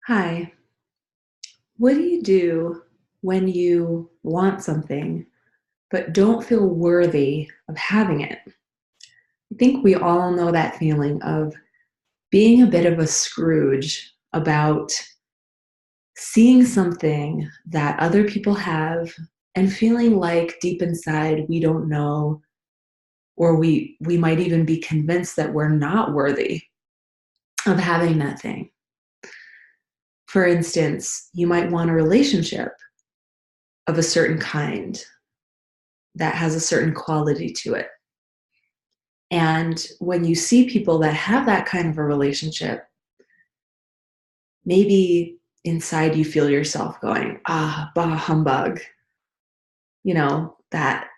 Hi, what do you do when you want something but don't feel worthy of having it? I think we all know that feeling of being a bit of a Scrooge about seeing something that other people have and feeling like deep inside we don't know, or we might even be convinced that we're not worthy of having that thing. For instance, you might want a relationship of a certain kind that has a certain quality to it. And when you see people that have that kind of a relationship, maybe inside you feel yourself going, ah, bah, humbug. That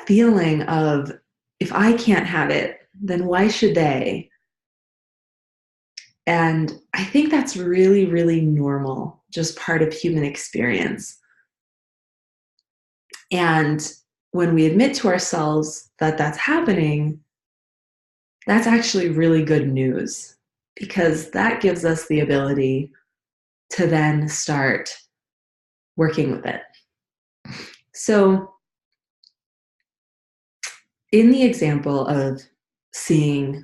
feeling of, if I can't have it, then why should they? And I think that's really, really normal, just part of human experience. And when we admit to ourselves that that's happening, that's actually really good news because that gives us the ability to then start working with it. So, in the example of seeing,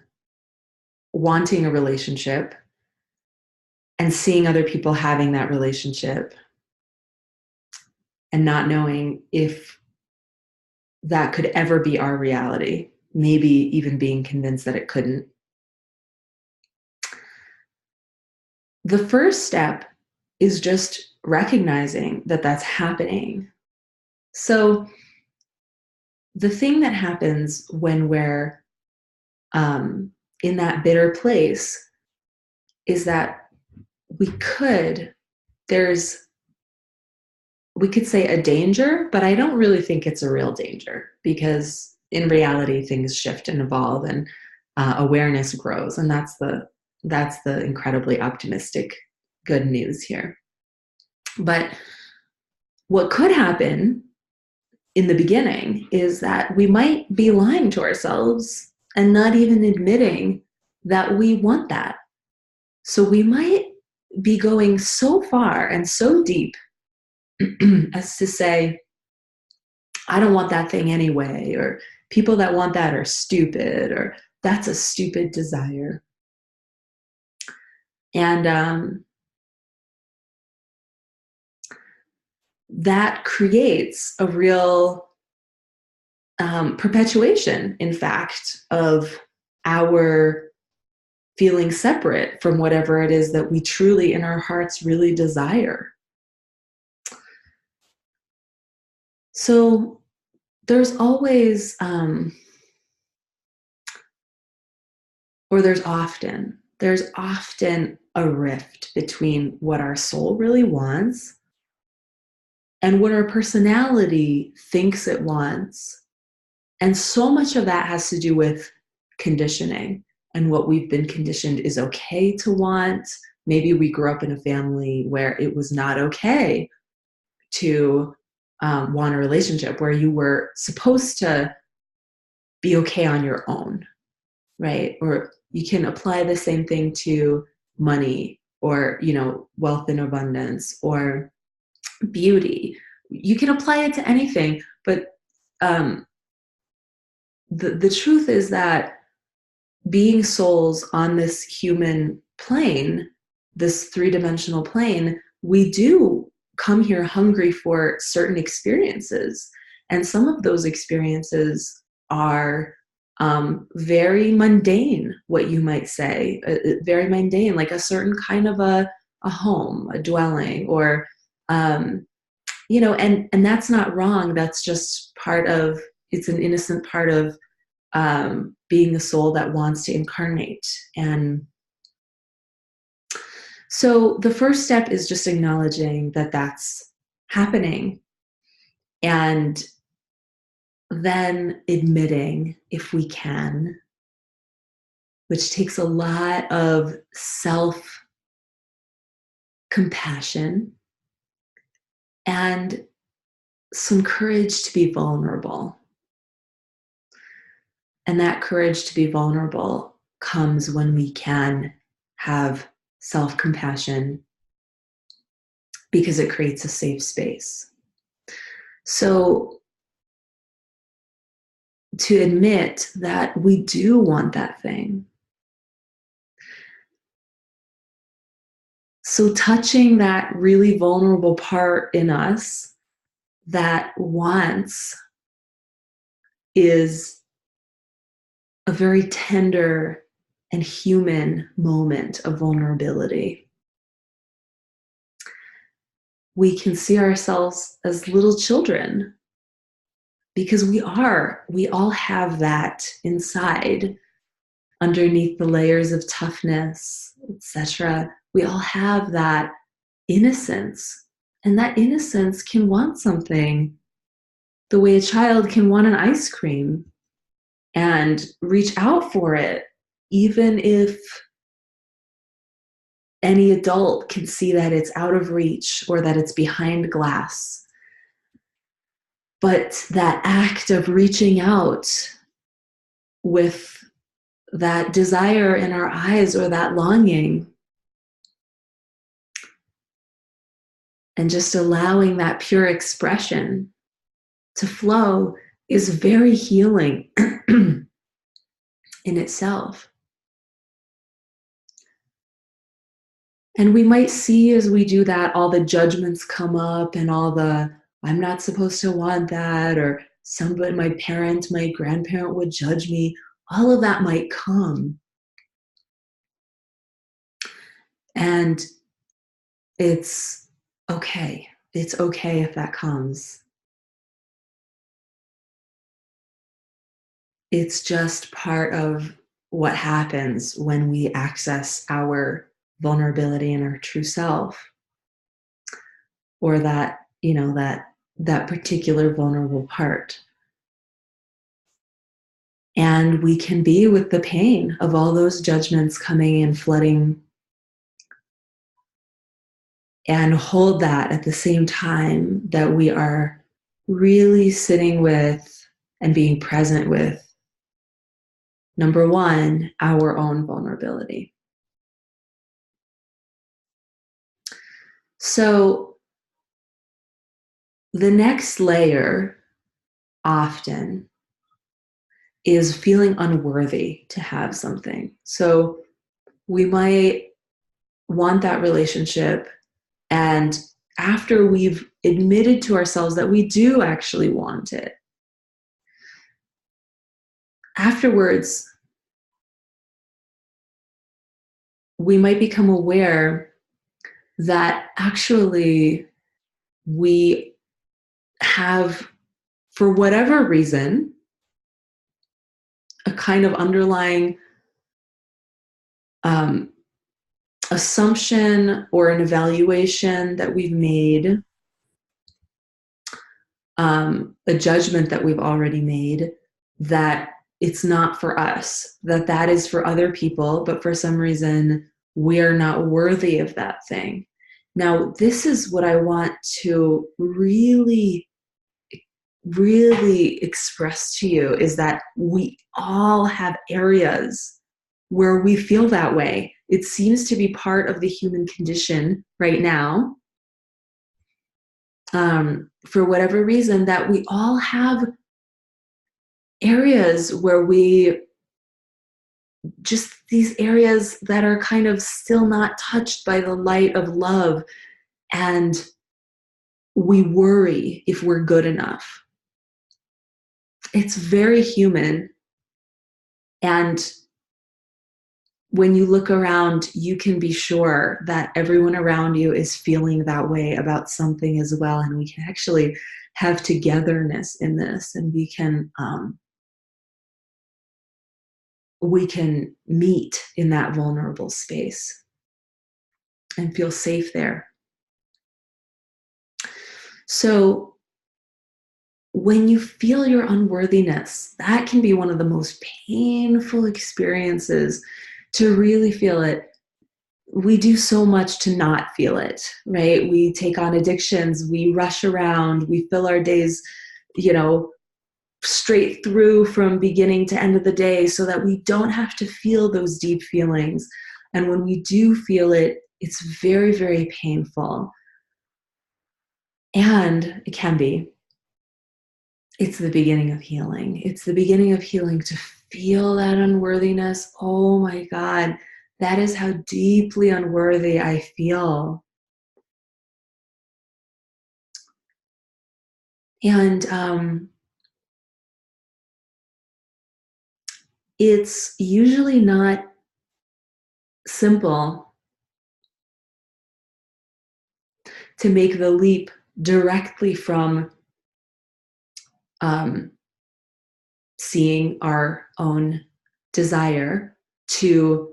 wanting a relationship and seeing other people having that relationship and not knowing if that could ever be our reality, maybe even being convinced that it couldn't, the first step is just recognizing that that's happening. So, the thing that happens when we're um, in that bitter place is that we could, there's, we could say a danger, but I don't really think it's a real danger because in reality things shift and evolve, and awareness grows, and that's the incredibly optimistic good news here. But what could happen in the beginning is that we might be lying to ourselves and not even admitting that we want that. So we might be going so far and so deep as to say, I don't want that thing anyway, or people that want that are stupid, or that's a stupid desire. And that creates a real perpetuation, in fact, of our feeling separate from whatever it is that we truly in our hearts really desire. So there's always, or there's often a rift between what our soul really wants and what our personality thinks it wants. And so much of that has to do with conditioning and what we've been conditioned is okay to want. Maybe we grew up in a family where it was not okay to want a relationship, where you were supposed to be okay on your own, right? Or you can apply the same thing to money, or wealth and abundance, or beauty. You can apply it to anything, but um, the truth is that being souls on this human plane, this three-dimensional plane, we do come here hungry for certain experiences. And some of those experiences are very mundane, what you might say, very mundane, like a certain kind of a home, a dwelling, or, and that's not wrong. That's just part of, it's an innocent part of being the soul that wants to incarnate. And so the first step is just acknowledging that that's happening, and then admitting, if we can, which takes a lot of self compassion and some courage to be vulnerable. And that courage to be vulnerable comes when we can have self-compassion, because it creates a safe space. So to admit that we do want that thing. So touching that really vulnerable part in us that wants is a very tender and human moment of vulnerability. We can see ourselves as little children because we all have that inside underneath the layers of toughness, etc. We all have that innocence, and that innocence can want something the way a child can want an ice cream and reach out for it, even if any adult can see that it's out of reach or that it's behind glass. But that act of reaching out with that desire in our eyes or that longing, and just allowing that pure expression to flow, is very healing in itself. And we might see as we do that, all the judgments come up and all the, I'm not supposed to want that, or somebody, my parent, my grandparent would judge me. All of that might come. And it's okay. It's okay if that comes. It's just part of what happens when we access our vulnerability and our true self, or that, that particular vulnerable part. And we can be with the pain of all those judgments coming and flooding, and hold that at the same time that we are really sitting with and being present with, number one, our own vulnerability. So the next layer often is feeling unworthy to have something. So we might want that relationship, and after we've admitted to ourselves that we do actually want it, afterwards, we might become aware that actually we have, for whatever reason, a kind of underlying assumption or an evaluation that we've made, a judgment that we've already made, that it's not for us, that is for other people, but for some reason we are not worthy of that thing. Now, this is what I want to really, really express to you, is that we all have areas where we feel that way. It seems to be part of the human condition right now, for whatever reason, that we all have areas where we, just these areas that are kind of still not touched by the light of love, and we worry if we're good enough. It's very human. And when you look around, you can be sure that everyone around you is feeling that way about something as well. And we can actually have togetherness in this, and we can meet in that vulnerable space and feel safe there. So when you feel your unworthiness, that can be one of the most painful experiences, to really feel it. We do so much to not feel it, right? We take on addictions, we rush around, we fill our days, straight through from beginning to end of the day, so that we don't have to feel those deep feelings And when we do feel it, it's very, very painful. And it can be. It's the beginning of healing. It's the beginning of healing to feel that unworthiness. Oh my God, that is how deeply unworthy I feel. And it's usually not simple to make the leap directly from seeing our own desire to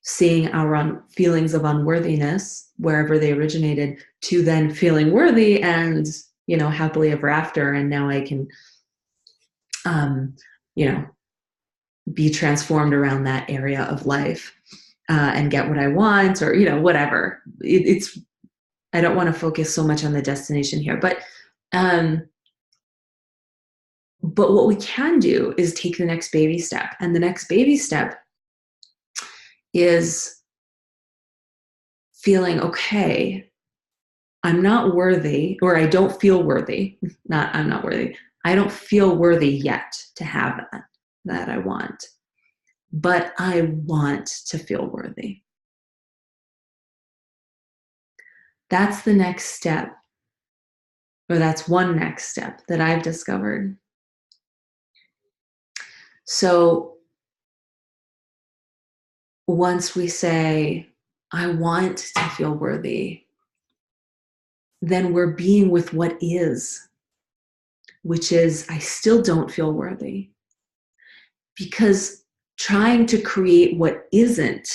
seeing our feelings of unworthiness wherever they originated, to then feeling worthy and happily ever after, and now I can you know be transformed around that area of life and get what I want, or whatever. It's I don't want to focus so much on the destination here, but what we can do is take the next baby step, and the next baby step is feeling, okay, I'm not worthy, or I don't feel worthy. Not I'm not worthy. I don't feel worthy yet to have that I want, but I want to feel worthy. That's the next step, or that's one next step that I've discovered. So once we say, I want to feel worthy, then we're being with what is, which is, I still don't feel worthy. Because trying to create what isn't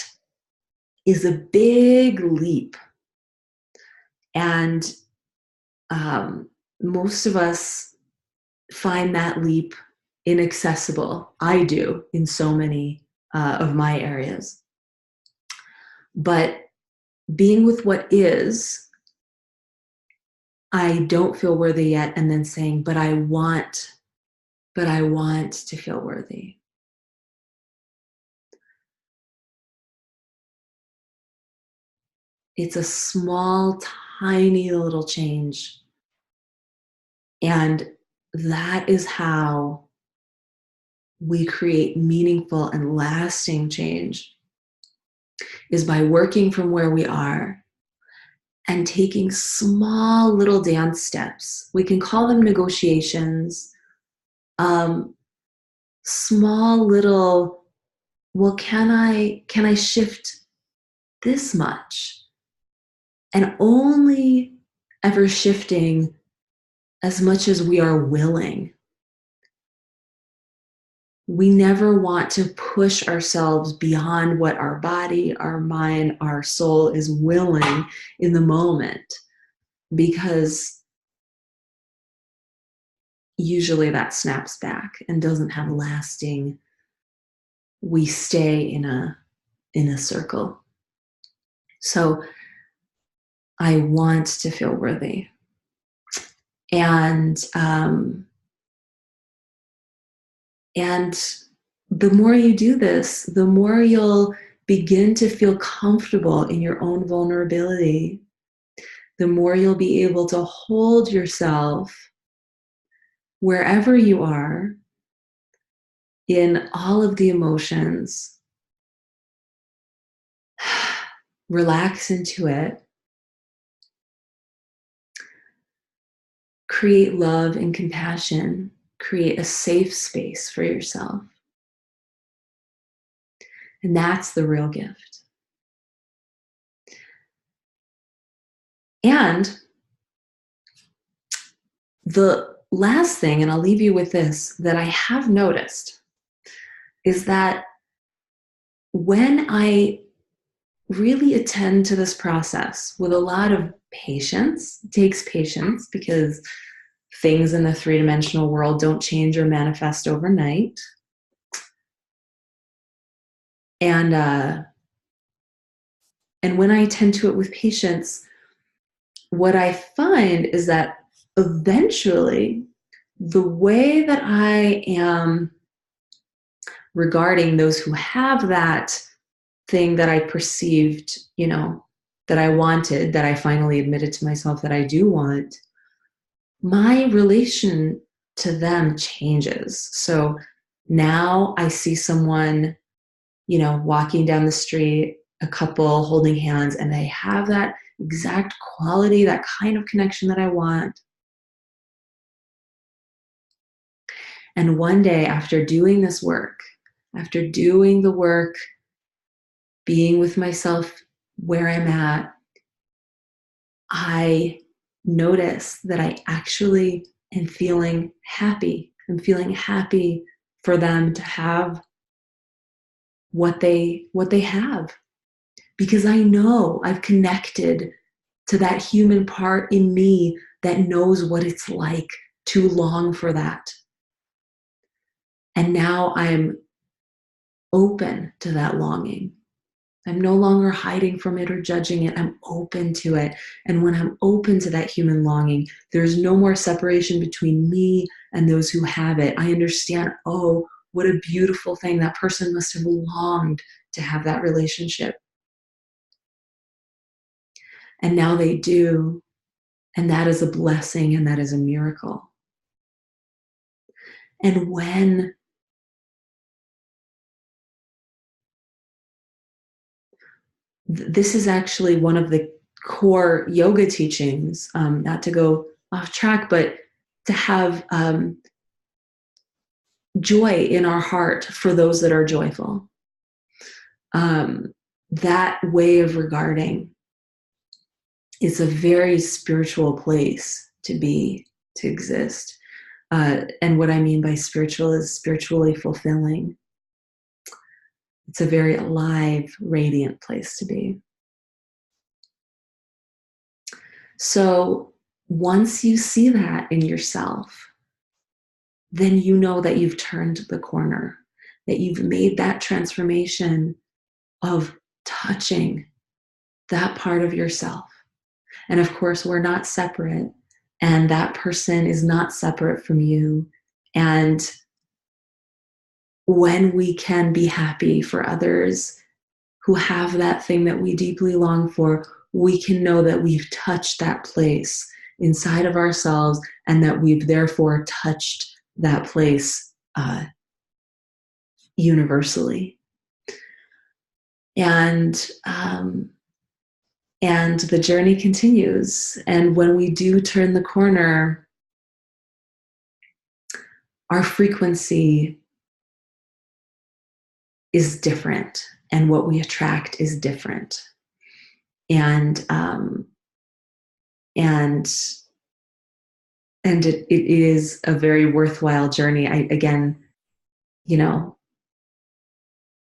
is a big leap. And most of us find that leap inaccessible. I do in so many of my areas. But being with what is, I don't feel worthy yet, and then saying, but I want to feel worthy. It's a small, tiny little change. And that is how we create meaningful and lasting change, is by working from where we are and taking small little dance steps. We can call them negotiations, small little, well, can I shift this much? And only ever shifting as much as we are willing. We never want to push ourselves beyond what our body, our mind, our soul is willing in the moment, because usually that snaps back and doesn't have lasting. We stay in a circle. So I want to feel worthy. And the more you do this, the more you'll begin to feel comfortable in your own vulnerability. The more you'll be able to hold yourself wherever you are in all of the emotions. Relax into it. Create love and compassion. Create a safe space for yourself. And that's the real gift. And the last thing, and I'll leave you with this, that I have noticed is that when I really attend to this process with a lot of patience, it takes patience because things in the three-dimensional world don't change or manifest overnight. And when I attend to it with patience, what I find is that eventually the way that I am regarding those who have that thing that I perceived, that I wanted, that I finally admitted to myself that I do want, my relation to them changes. So now I see someone, walking down the street, a couple holding hands, and they have that exact quality, that kind of connection that I want. And one day, after doing this work, after doing the work, being with myself where I'm at, I notice that I actually am feeling happy. I'm feeling happy for them to have what they have, because I know I've connected to that human part in me that knows what it's like to long for that. And now I'm open to that longing. I'm no longer hiding from it or judging it. I'm open to it. And when I'm open to that human longing, there's no more separation between me and those who have it. I understand, oh, what a beautiful thing. That person must have longed to have that relationship. And now they do. And that is a blessing and that is a miracle. And when this is actually one of the core yoga teachings, not to go off track, but to have joy in our heart for those that are joyful. That way of regarding is a very spiritual place to be, to exist. And what I mean by spiritual is spiritually fulfilling. It's a very alive, radiant place to be. So once you see that in yourself, then you know that you've turned the corner, that you've made that transformation of touching that part of yourself. And of course, we're not separate, and that person is not separate from you. And when we can be happy for others who have that thing that we deeply long for, we can know that we've touched that place inside of ourselves and that we've therefore touched that place universally. And the journey continues. And when we do turn the corner, our frequency is different, and what we attract is different. And it is a very worthwhile journey.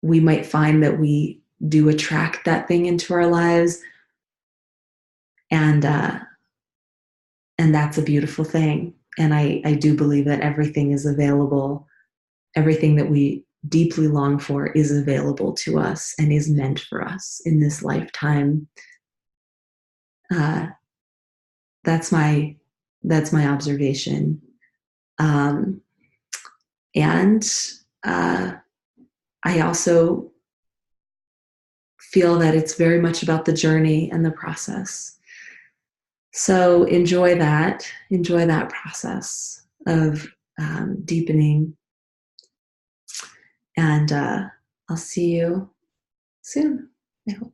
We might find that we do attract that thing into our lives, and that's a beautiful thing. And I do believe that everything is available. Everything that we deeply long for is available to us and is meant for us in this lifetime. That's my observation. And I also feel that it's very much about the journey and the process. So enjoy that process of deepening. And I'll see you soon, I hope.